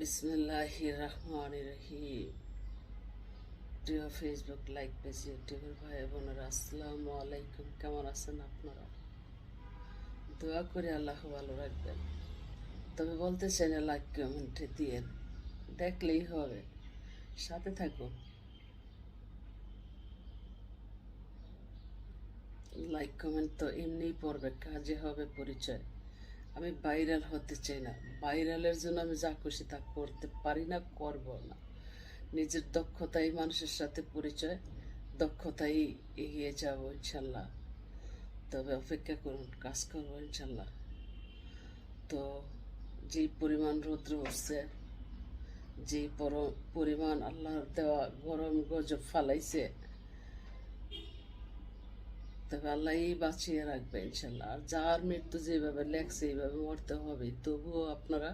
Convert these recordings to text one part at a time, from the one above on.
বিসমিল্লাহির রহমানির রহিম। প্রিয় ফেসবুক লাইক পেজ ইউটিউবের ভাই বোনেরা, আসসালামু আলাইকুম। কেমন আছেন আপনারা? দোয়া করে আল্লাহ ভালো রাখবেন। তবে বলতে চাই না, লাইক কমেন্টে দিয়েন, দেখলেই হবে, সাথে থাকুন। লাইক কমেন্ট তো এমনিই পড়বে, কাজে হবে পরিচয়। আমি ভাইরাল হতে চাই না, ভাইরালের জন্য আমি যা খুশি তা করতে পারি না, করব না। নিজের দক্ষতাই মানুষের সাথে পরিচয়, দক্ষতাই এগিয়ে যাবো ইনশাল্লাহ। তবে অপেক্ষা করুন, কাজ করবো ইনশাল্লাহ। তো যেই পরিমাণ রৌদ্র উঠছে, যেই পরিমাণ আল্লাহর দেওয়া গরম গজব ফালাইছে, তবে আল্লাহই বাঁচিয়ে রাখবে ইনশাল্লাহ। আর যার মৃত্যু যেভাবে লেখছে এইভাবে মরতে হবে। তবুও আপনারা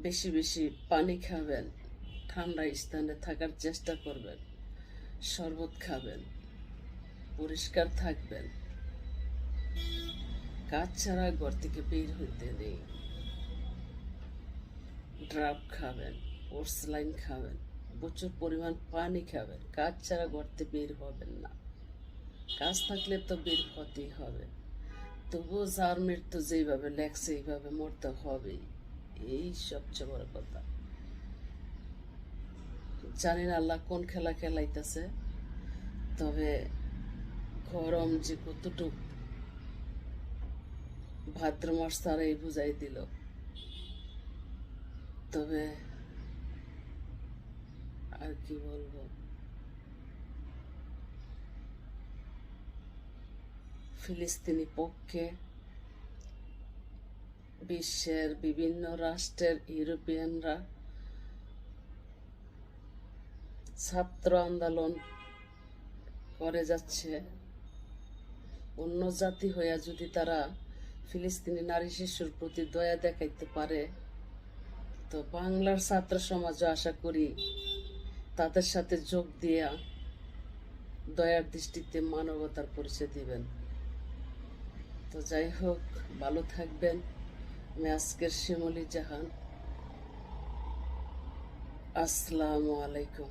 বেশি বেশি পানি খাবেন, ঠান্ডা স্থানে থাকার চেষ্টা করবেন, শরবত খাবেন, পরিষ্কার থাকবেন, কাজ ছাড়া ঘর থেকে বের হইতে নেই। ড্রাপ খাবেন, পোর্সলাইন খাবেন, প্রচুর পরিমাণ পানি খাবেন, কাজ ছাড়া ঘর থেকে বের হবেন না। কাজ থাকলে তো বের হতেই হবে। তবুও যার মৃত্যু যেইভাবে লেখছে এইভাবে মরতে হবেই, এই সবচেয়ে বড় কথা। জানি না আল্লাহ কোন খেলা খেলাইতেছে, তবে গরম যে কতটুক ভাদ্র মাস তারাই বুঝাই দিল। তবে আর কি বলবো, ফিলিস্তিনি পক্ষে বিশ্বের বিভিন্ন রাষ্ট্রের ইউরোপিয়ানরা ছাত্র আন্দোলন করে যাচ্ছে। অন্য জাতি হইয়া যদি তারা ফিলিস্তিনি নারী শিশুর প্রতি দয়া দেখাইতে পারে, তো বাংলার ছাত্র সমাজও আশা করি তাদের সাথে যোগ দিয়া দয়ার দৃষ্টিতে মানবতার পরিচয় দিবেন। তো যাই হোক, ভালো থাকবেন। আমি আজকের শিমুলি জাহান। আসসালামু আলাইকুম।